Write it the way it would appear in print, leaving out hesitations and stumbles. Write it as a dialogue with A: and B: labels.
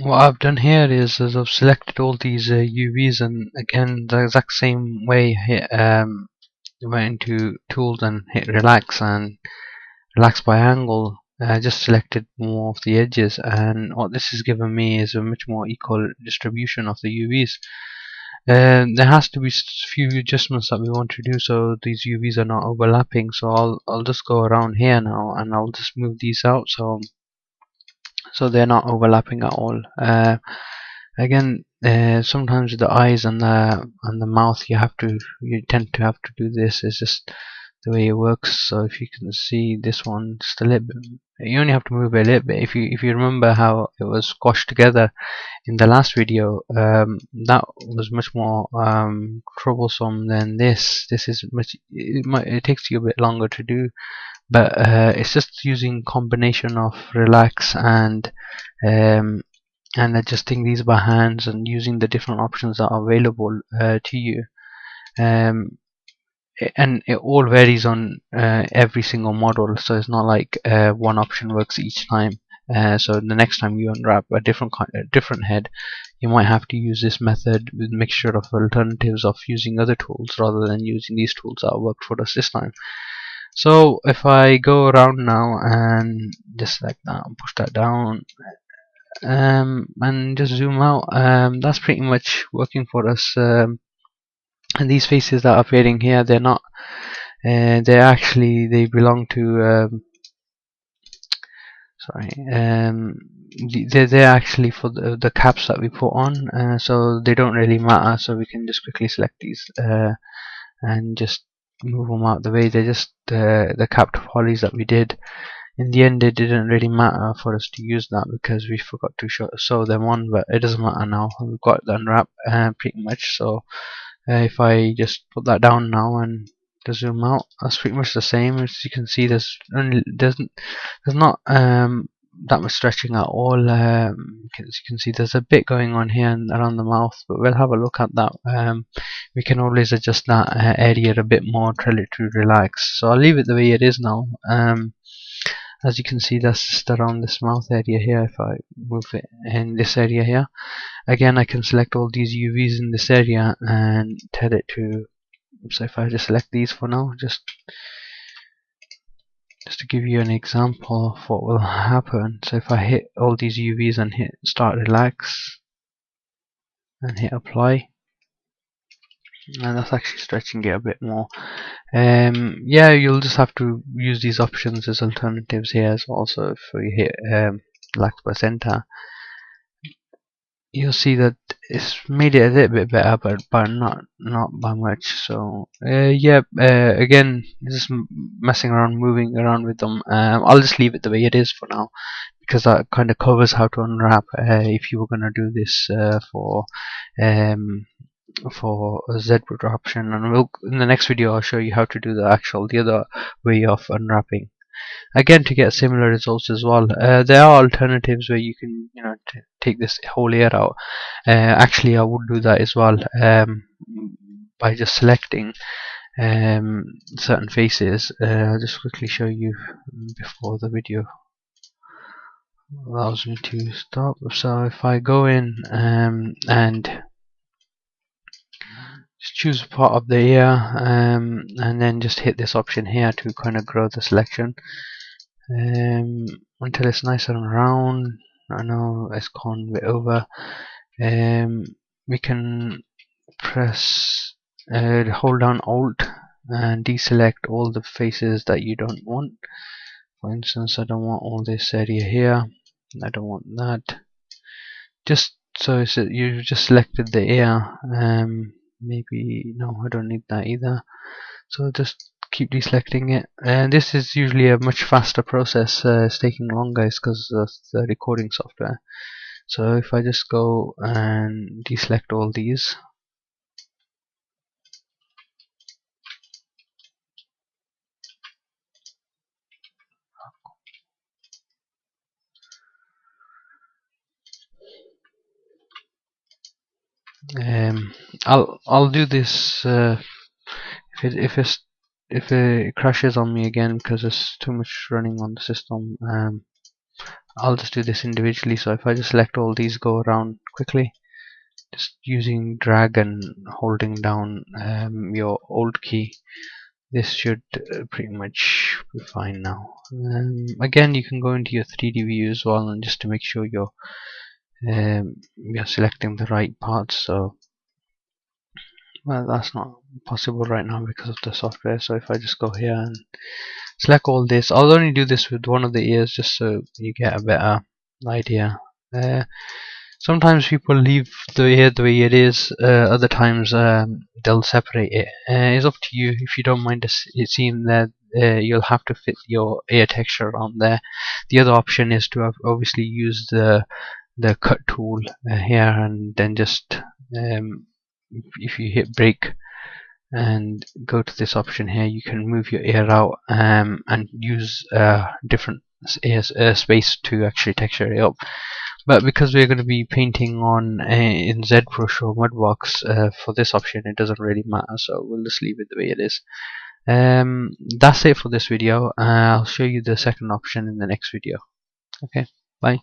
A: what I've done here is I've selected all these UVs, and again the exact same way hit went into tools and hit relax and relax by angle. I just selected more of the edges, and what this has given me is a much more equal distribution of the UVs. There has to be few adjustments that we want to do so these UVs are not overlapping. So I'll just go around here now, and I'll just move these out so they're not overlapping at all. Again, sometimes with the eyes and the mouth, you tend to have to do this. It's just the way it works. So if you can see this one just a little bit, you only have to move it a little bit. If you remember how it was squashed together in the last video, that was much more troublesome than this. This is much, it takes you a bit longer to do, but it's just using combination of relax um, and adjusting these by hands and using the different options that are available to you. And it all varies on every single model, so it's not like one option works each time. So the next time you unwrap a different head, you might have to use this method with mixture of alternatives of using other tools rather than using these tools that worked for us this time. So if I go around now and just like that and push that down, and just zoom out, that's pretty much working for us. And these faces that are appearing here, they're not they belong to sorry, they're actually for the caps that we put on, so they don't really matter. So we can just quickly select these and just move them out the way. They're just the capped polys that we did. In the end, it didn't really matter for us to use that because we forgot to sew them on, but it doesn't matter now. We've got the unwrap pretty much. So if I just put that down now and to zoom out, that's pretty much the same. As you can see, there's not that much stretching at all. As you can see, there's a bit going on here and around the mouth, but we'll have a look at that. We can always adjust that area a bit more, tell it to relax. So I'll leave it the way it is now. As you can see, that's just around this mouth area here. If I move it in this area here, again I can select all these UVs in this area and tell it to, so if I just select these for now, just to give you an example of what will happen. So if I hit all these UVs and hit start relax and hit apply, and that's actually stretching it a bit more. Yeah, you'll just have to use these options as alternatives here as well. So if we hit relax by center, you'll see that it's made it a little bit better, but not by much. So yeah, again, just messing around, moving around with them. I'll just leave it the way it is for now, because that kind of covers how to unwrap if you were gonna do this for a Z-boot option. And in the next video I'll show you how to do the other way of unwrapping, again to get similar results as well. There are alternatives where you can take this whole layer out. Actually I would do that as well, by just selecting certain faces. I'll just quickly show you before the video allows me to stop. So if I go in and just choose a part of the ear, and then just hit this option here to kind of grow the selection until it's nice and round. I know it's gone a bit over. We can press hold down Alt and deselect all the faces that you don't want. For instance, I don't want all this area here, I don't want that. Just so you just selected the ear. Maybe no, I don't need that either. So just keep deselecting it, and this is usually a much faster process. It's taking longer is because of the recording software. So if I just go and deselect all these, I'll do this if it crashes on me again because there's too much running on the system. I'll just do this individually. So if I just select all these, go around quickly, just using drag and holding down your Alt key, this should pretty much be fine now. Again, you can go into your 3D view as well, and just to make sure you're selecting the right parts. So well, that's not possible right now because of the software. So if I just go here and select all this, I'll only do this with one of the ears just so you get a better idea. Sometimes people leave the ear the way it is, other times they'll separate it. It's up to you. If you don't mind it seeing that you'll have to fit your ear texture on there. The other option is to obviously use the cut tool here, and then just if you hit break and go to this option here, you can move your ear out and use different space to actually texture it up. But because we're going to be painting on in ZBrush or Mudbox, for this option it doesn't really matter, so we'll just leave it the way it is. That's it for this video. I'll show you the second option in the next video. Okay, bye.